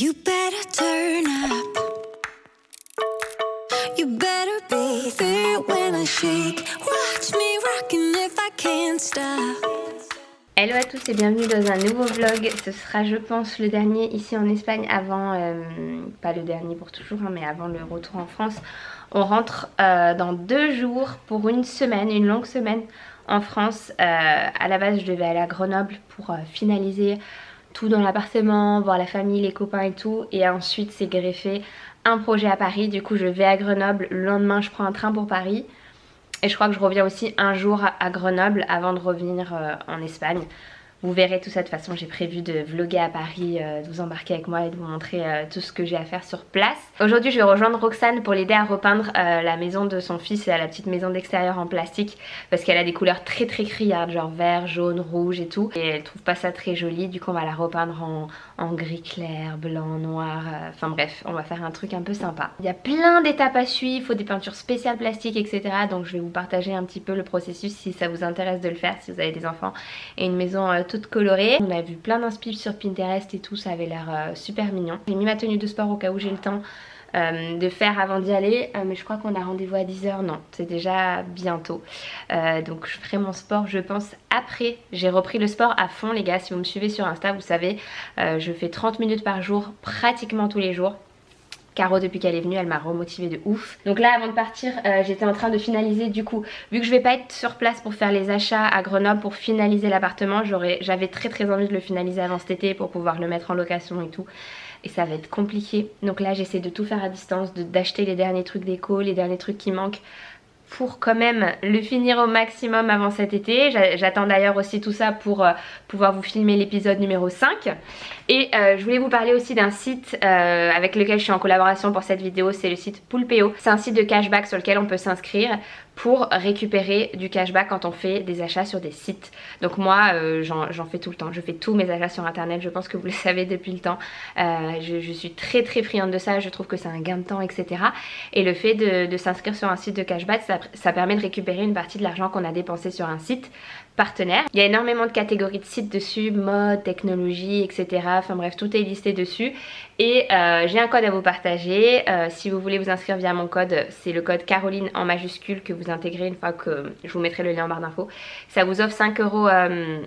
You better turn up. You better be there when I shake. Watch me rockin' if I can't stop. Hello à tous et bienvenue dans un nouveau vlog. Ce sera je pense le dernier ici en Espagne avant, pas le dernier pour toujours mais avant le retour en France. On rentre dans 2 jours pour une semaine, une longue semaine en France. À la base je devais aller à Grenoble pour finaliser tout dans l'appartement, voir la famille, les copains et tout, et ensuite c'est greffé un projet à Paris. Du coup je vais à Grenoble, le lendemain je prends un train pour Paris et je crois que je reviens aussi un jour à Grenoble avant de revenir en Espagne. Vous verrez tout ça. De toute façon j'ai prévu de vlogger à Paris, de vous embarquer avec moi et de vous montrer tout ce que j'ai à faire sur place. Aujourd'hui je vais rejoindre Roxane pour l'aider à repeindre la maison de son fils, la petite maison d'extérieur en plastique, parce qu'elle a des couleurs très criardes, genre vert, jaune, rouge et tout, et elle trouve pas ça très joli. Du coup on va la repeindre en gris clair, blanc, noir, enfin bref, on va faire un truc un peu sympa. Il y a plein d'étapes à suivre, il faut des peintures spéciales plastiques etc, donc je vais vous partager un petit peu le processus si ça vous intéresse de le faire, si vous avez des enfants et une maison toute colorée. On a vu plein d'inspi sur Pinterest et tout, ça avait l'air super mignon. J'ai mis ma tenue de sport au cas où j'ai le temps de faire avant d'y aller, mais je crois qu'on a rendez-vous à 10 h, non c'est déjà bientôt, donc je ferai mon sport je pense après. J'ai repris le sport à fond les gars, si vous me suivez sur Insta vous savez, je fais 30 minutes par jour pratiquement tous les jours. Caro depuis qu'elle est venue elle m'a remotivée de ouf. Donc là avant de partir j'étais en train de finaliser, du coup vu que je vais pas être sur place pour faire les achats à Grenoble pour finaliser l'appartement, j'avais très envie de le finaliser avant cet été pour pouvoir le mettre en location et tout, et ça va être compliqué. Donc là j'essaie de tout faire à distance, d'acheter les derniers trucs déco, les derniers trucs qui manquent pour quand même le finir au maximum avant cet été. J'attends d'ailleurs aussi tout ça pour pouvoir vous filmer l'épisode numéro 5. Et je voulais vous parler aussi d'un site avec lequel je suis en collaboration pour cette vidéo, c'est le site Poulpeo. C'est un site de cashback sur lequel on peut s'inscrire pour récupérer du cashback quand on fait des achats sur des sites. Donc moi j'en fais tout le temps, je fais tous mes achats sur internet, je pense que vous le savez depuis le temps. Je suis très friande de ça, je trouve que c'est un gain de temps etc. Et le fait de s'inscrire sur un site de cashback, ça permet de récupérer une partie de l'argent qu'on a dépensé sur un site partenaire. Il y a énormément de catégories de sites dessus, mode, technologie etc. Enfin bref, tout est listé dessus. Et j'ai un code à vous partager. Si vous voulez vous inscrire via mon code, c'est le code Caroline en majuscule que vous intégrez une fois que je vous mettrai le lien en barre d'infos. Ça vous offre 5 €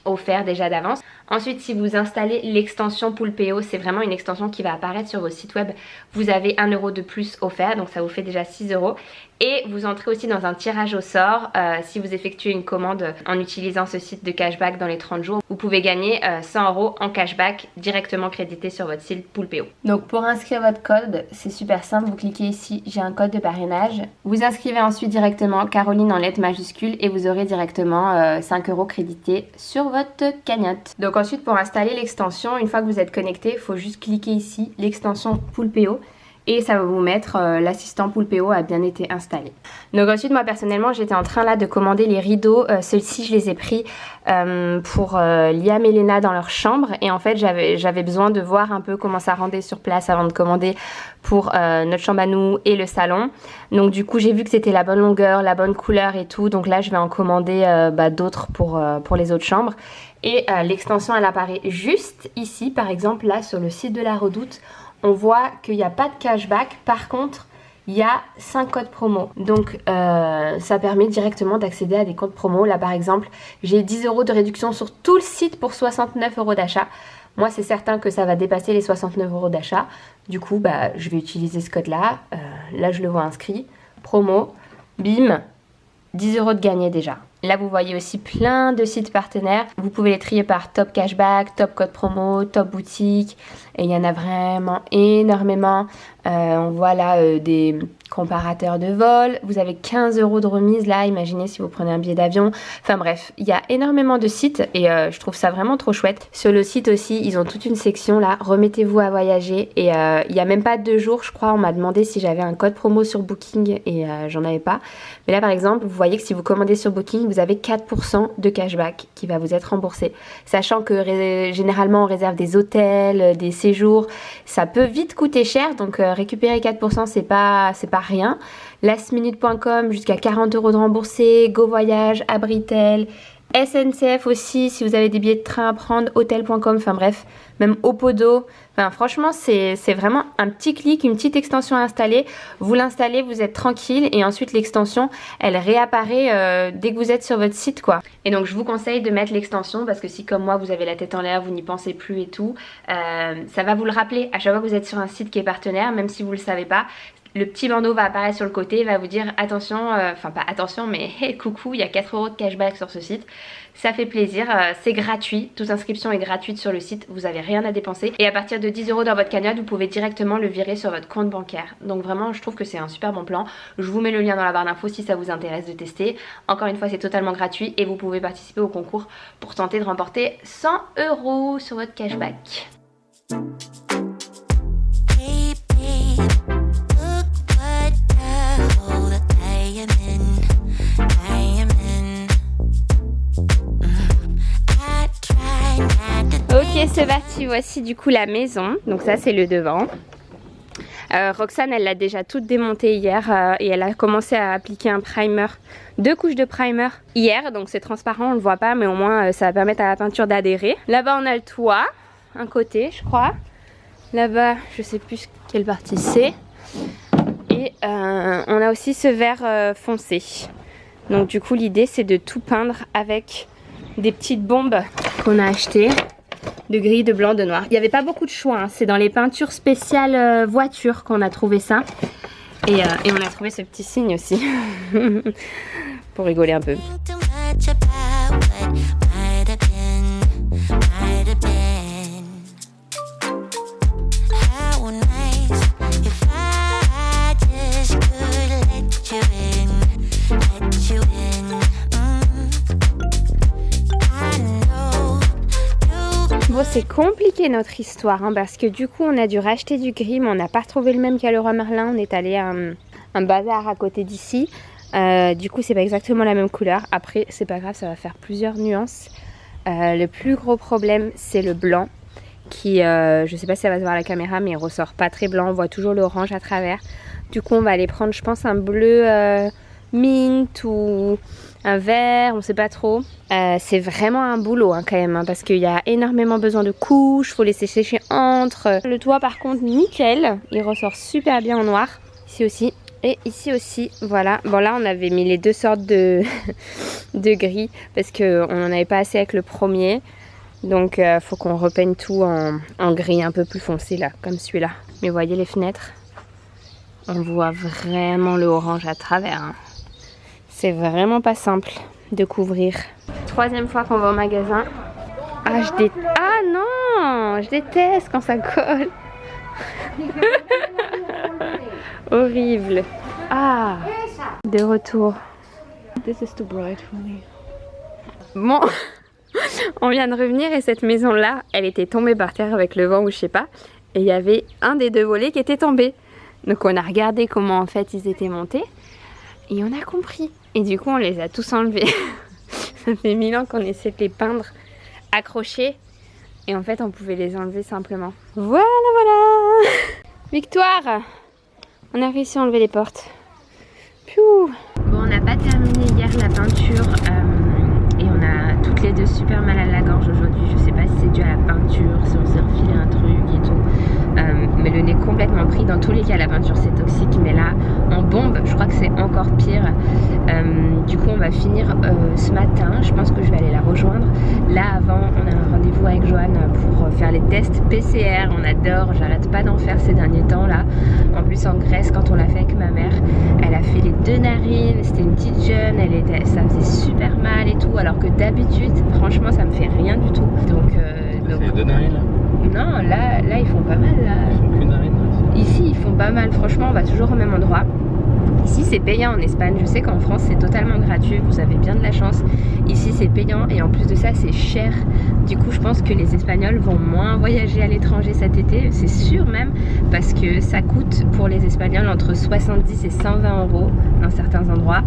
offert déjà d'avance. Ensuite si vous installez l'extension Poulpeo, c'est vraiment une extension qui va apparaître sur vos sites web, vous avez 1 € de plus offert, donc ça vous fait déjà 6 €. Et vous entrez aussi dans un tirage au sort si vous effectuez une commande en utilisant ce site de cashback dans les 30 jours. Vous pouvez gagner 100 € en cashback directement crédité sur votre site Poulpeo. Donc pour inscrire votre code, c'est super simple, vous cliquez ici, j'ai un code de parrainage. Vous inscrivez ensuite directement Caroline en lettres majuscules et vous aurez directement 5 € crédités sur votre cagnotte. Donc ensuite pour installer l'extension, une fois que vous êtes connecté, il faut juste cliquer ici, l'extension Poulpeo. Et ça va vous mettre l'assistant Poulpeo a bien été installé. Donc ensuite moi personnellement j'étais en train là de commander les rideaux. Ceux-ci je les ai pris pour Liam et Léna dans leur chambre. Et en fait j'avais besoin de voir un peu comment ça rendait sur place avant de commander pour notre chambre à nous et le salon. Donc du coup j'ai vu que c'était la bonne longueur, la bonne couleur et tout. Donc là je vais en commander d'autres pour les autres chambres. Et l'extension elle apparaît juste ici par exemple là sur le site de la Redoute. On voit qu'il n'y a pas de cashback, par contre il y a 5 codes promo. Donc ça permet directement d'accéder à des codes promo. Là par exemple j'ai 10 € de réduction sur tout le site pour 69 € d'achat. Moi c'est certain que ça va dépasser les 69 € d'achat. Du coup je vais utiliser ce code là. Là je le vois inscrit. Promo, bim, 10 € de gagné déjà. Là vous voyez aussi plein de sites partenaires. Vous pouvez les trier par top cashback, top code promo, top boutique. Et il y en a vraiment énormément. On voit là des comparateurs de vol. Vous avez 15 € de remise là, imaginez si vous prenez un billet d'avion. Enfin bref, il y a énormément de sites et je trouve ça vraiment trop chouette. Sur le site aussi, ils ont toute une section là, remettez-vous à voyager. Et il n'y a même pas 2 jours, je crois, on m'a demandé si j'avais un code promo sur Booking et j'en avais pas. Mais là par exemple, vous voyez que si vous commandez sur Booking, vous avez 4% de cashback qui va vous être remboursé. Sachant que généralement on réserve des hôtels, des séjours, ça peut vite coûter cher, donc récupérer 4% c'est pas rien. Lastminute.com jusqu'à 40 € de remboursé, Go Voyage, Abritel, SNCF aussi si vous avez des billets de train à prendre, Hotel.com, enfin bref, même Opodo. Enfin, franchement, c'est vraiment un petit clic, une petite extension à installer. Vous l'installez, vous êtes tranquille et ensuite l'extension, elle réapparaît dès que vous êtes sur votre site, quoi. Et donc, je vous conseille de mettre l'extension parce que si, comme moi, vous avez la tête en l'air, vous n'y pensez plus et tout, ça va vous le rappeler à chaque fois que vous êtes sur un site qui est partenaire, même si vous le savez pas. Le petit bandeau va apparaître sur le côté, va vous dire attention, enfin pas attention mais hey, coucou, il y a 4 € de cashback sur ce site. Ça fait plaisir, c'est gratuit, toute inscription est gratuite sur le site, vous n'avez rien à dépenser. Et à partir de 10 € dans votre cagnotte, vous pouvez directement le virer sur votre compte bancaire. Donc vraiment, je trouve que c'est un super bon plan. Je vous mets le lien dans la barre d'infos si ça vous intéresse de tester. Encore une fois, c'est totalement gratuit et vous pouvez participer au concours pour tenter de remporter 100 € sur votre cashback. Ok, c'est parti, voici du coup la maison. Donc ça c'est le devant. Roxane elle l'a déjà toute démontée hier et elle a commencé à appliquer un primer, 2 couches de primer hier. Donc c'est transparent, on le voit pas mais au moins ça va permettre à la peinture d'adhérer. Là-bas on a le toit, un côté je crois. Là-bas je sais plus quelle partie c'est. Et on a aussi ce vert foncé. Donc du coup l'idée c'est de tout peindre avec des petites bombes qu'on a achetées. De gris, de blanc, de noir. Il n'y avait pas beaucoup de choix, hein. C'est dans les peintures spéciales voitures qu'on a trouvé ça. Et on a trouvé ce petit signe aussi. Pour rigoler un peu. Bon, c'est compliqué notre histoire hein, parce que du coup on a dû racheter du gris mais on n'a pas retrouvé le même qu'à Leroy Merlin. On est allé à un bazar à côté d'ici. Du coup c'est pas exactement la même couleur. Après c'est pas grave, ça va faire plusieurs nuances. Le plus gros problème c'est le blanc qui, je sais pas si ça va se voir à la caméra mais il ressort pas très blanc. On voit toujours l'orange à travers. Du coup on va aller prendre je pense un bleu mint ou un vert, on sait pas trop. C'est vraiment un boulot hein, quand même hein, parce qu'il y a énormément besoin de couches, faut laisser sécher entre. Le toit par contre nickel, il ressort super bien en noir. Ici aussi et ici aussi, voilà. Bon là on avait mis les deux sortes de gris parce qu'on n'en avait pas assez avec le premier. Donc faut qu'on repeigne tout en gris un peu plus foncé là, comme celui-là. Mais vous voyez les fenêtres, on voit vraiment le orange à travers hein. C'est vraiment pas simple de couvrir. 3e fois qu'on va au magasin. Ah, ah non, je déteste quand ça colle. Horrible. Ah, de retour. This is too bright for me. Bon, on vient de revenir et cette maison-là, elle était tombée par terre avec le vent ou je sais pas. Et il y avait un des 2 volets qui était tombé. Donc on a regardé comment en fait ils étaient montés. Et on a compris. Et du coup on les a tous enlevés. Ça fait 1000 ans qu'on essaie de les peindre, accrochés. Et en fait on pouvait les enlever simplement. Voilà voilà. Victoire. On a réussi à enlever les portes. Piou. Bon on n'a pas terminé hier la peinture. Et on a toutes les deux super mal à la gorge aujourd'hui. Je sais pas si c'est dû à la peinture, si on s'est refilé un truc et tout. Mais le nez complètement pris. Dans tous les cas la peinture c'est toxique, mais là en bombe je crois que c'est encore pire. Du coup on va finir ce matin. Je pense que je vais aller la rejoindre. Là avant on a un rendez-vous avec Joanne pour faire les tests PCR. On adore, j'arrête pas d'en faire ces derniers temps là. En plus en Grèce quand on l'a fait avec ma mère, elle a fait les 2 narines. C'était une petite jeune, ça faisait super mal et tout, alors que d'habitude franchement ça me fait rien du tout. Donc c'est 2 narines là? Non, là ils font pas mal là. Ils font qu'une narine là. Ici ils font pas mal, franchement on va toujours au même endroit. Ici c'est payant en Espagne, je sais qu'en France c'est totalement gratuit, vous avez bien de la chance. Ici c'est payant et en plus de ça c'est cher. Du coup je pense que les Espagnols vont moins voyager à l'étranger cet été, c'est sûr même, parce que ça coûte pour les Espagnols entre 70 et 120 € dans certains endroits.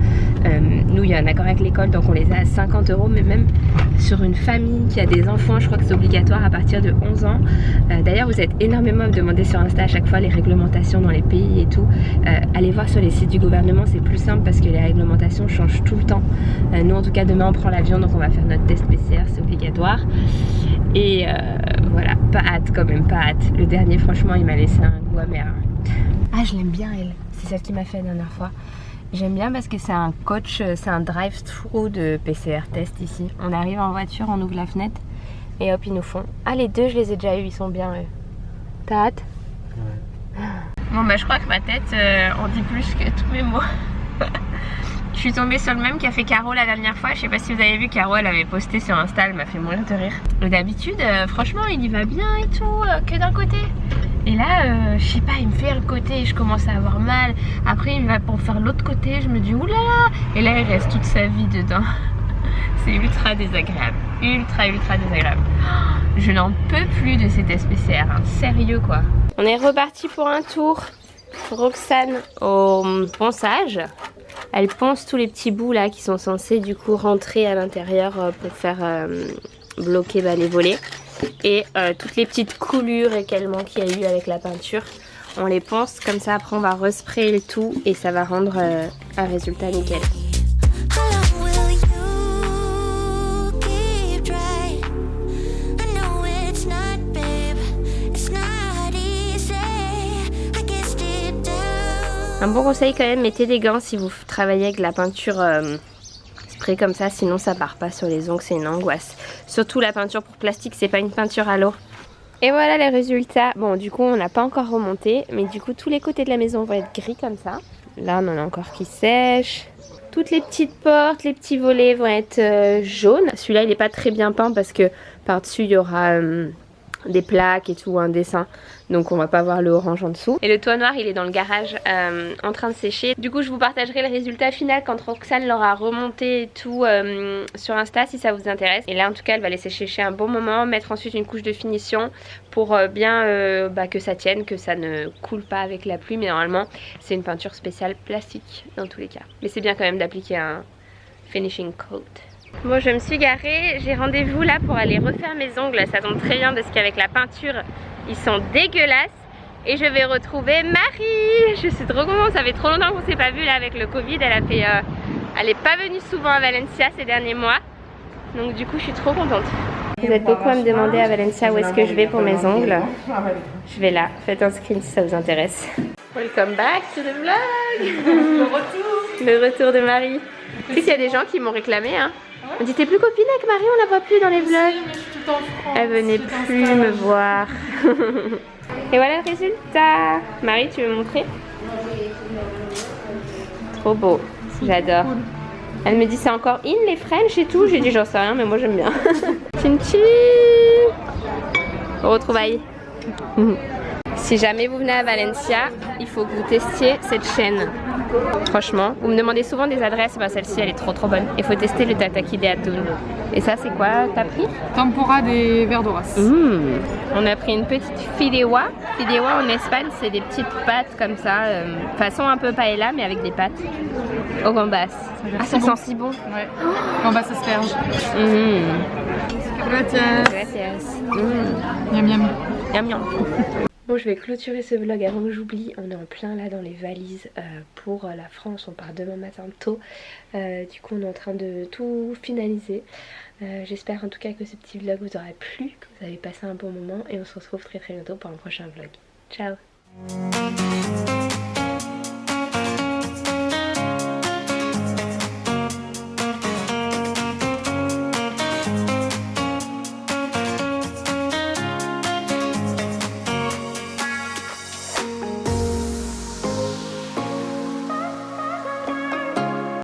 Nous il y a un accord avec l'école donc on les a à 50 €, mais même sur une famille qui a des enfants, je crois que c'est obligatoire à partir de 11 ans. D'ailleurs vous êtes énormément à me demander sur Insta à chaque fois les réglementations dans les pays et tout. Allez voir sur les sites du gouvernement, c'est plus simple parce que les réglementations changent tout le temps. Nous en tout cas demain on prend l'avion donc on va faire notre test PCR, c'est obligatoire. Et voilà, pas hâte quand même, pas hâte. Le dernier franchement il m'a laissé un goût amer. Ah je l'aime bien elle, c'est celle qui m'a fait la dernière fois. J'aime bien parce que c'est un coach, c'est un drive-through de PCR test ici. On arrive en voiture, on ouvre la fenêtre et hop ils nous font. Ah les deux je les ai déjà eu, ils sont bien eux. T'as hâte? Ouais. Bon bah je crois que ma tête en dit plus que tous mes mots. Je suis tombée sur le même qu'a fait Caro la dernière fois. Je sais pas si vous avez vu, Caro elle avait posté sur Insta, elle m'a fait mourir de rire. D'habitude franchement il y va bien et tout, que d'un côté. Et là je sais pas, il me fait le côté et je commence à avoir mal. Après il va pour faire l'autre côté, je me dis oulala. Et là il reste toute sa vie dedans. C'est ultra désagréable, ultra désagréable. Je n'en peux plus de ces tests PCR, hein. Sérieux quoi. On est reparti pour un tour. Roxane au ponçage. Elle ponce tous les petits bouts là qui sont censés du coup rentrer à l'intérieur pour faire bloquer les volets. Et toutes les petites coulures également qu'il y a eu avec la peinture, on les ponce comme ça, après on va resprayer le tout et ça va rendre un résultat nickel. Un bon conseil quand même, mettez des gants si vous travaillez avec la peinture spray comme ça, sinon ça part pas sur les ongles, c'est une angoisse. Surtout la peinture pour plastique, c'est pas une peinture à l'eau. Et voilà les résultats. Bon du coup on n'a pas encore remonté, mais du coup tous les côtés de la maison vont être gris comme ça. Là on en a encore qui sèchent. Toutes les petites portes, les petits volets vont être jaunes. Celui-là il est pas très bien peint parce que par dessus il y aura des plaques et tout, un dessin, donc on va pas voir le orange en dessous. Et le toit noir il est dans le garage en train de sécher. Du coup je vous partagerai le résultat final quand Roxane l'aura remonté et tout sur Insta si ça vous intéresse. Et là en tout cas elle va laisser sécher un bon moment, mettre ensuite une couche de finition pour bien que ça tienne, que ça ne coule pas avec la pluie. Mais normalement c'est une peinture spéciale plastique dans tous les cas, mais c'est bien quand même d'appliquer un finishing coat. Bon je me suis garée, j'ai rendez-vous là pour aller refaire mes ongles. Ça tombe très bien parce qu'avec la peinture ils sont dégueulasses. Et je vais retrouver Marie. Je suis trop contente, ça fait trop longtemps qu'on s'est pas vu là avec le Covid. Elle est pas venue souvent à Valencia ces derniers mois. Donc du coup je suis trop contente. Vous êtes beaucoup à me demander à Valencia où est-ce que je vais pour mes ongles. Je vais là, faites un screen si ça vous intéresse. Welcome back to the vlog. Le retour de Marie. Tu sais qu'il y a des gens qui m'ont réclamé hein. On dit t'es plus copine avec Marie, on la voit plus dans les vlogs. Elle venait plus me voir. Et voilà le résultat. Marie, tu veux me montrer? Trop beau, j'adore. Elle me dit c'est encore in les French et tout. J'ai dit j'en sais rien mais moi j'aime bien. Tchin tchin. Au retrouvailles. Si jamais vous venez à Valencia, il faut que vous testiez cette chaîne. Franchement, vous me demandez souvent des adresses, bah celle-ci elle est trop bonne. Il faut tester le tataki de atún. Et ça c'est quoi t'as pris? Tempura des verduras. On a pris une petite fideuà. Fideuà en Espagne c'est des petites pâtes comme ça, façon un peu paella mais avec des pâtes au gambas. Ah ça sent si bon. Ouais. Gambas asperges. Gracias. Miam miam. Miam miam. Bon je vais clôturer ce vlog avant que j'oublie. On est en plein là dans les valises pour la France. On part demain matin tôt. Du coup on est en train de tout finaliser. J'espère en tout cas que ce petit vlog vous aura plu, que vous avez passé un bon moment. Et on se retrouve très bientôt pour un prochain vlog. Ciao.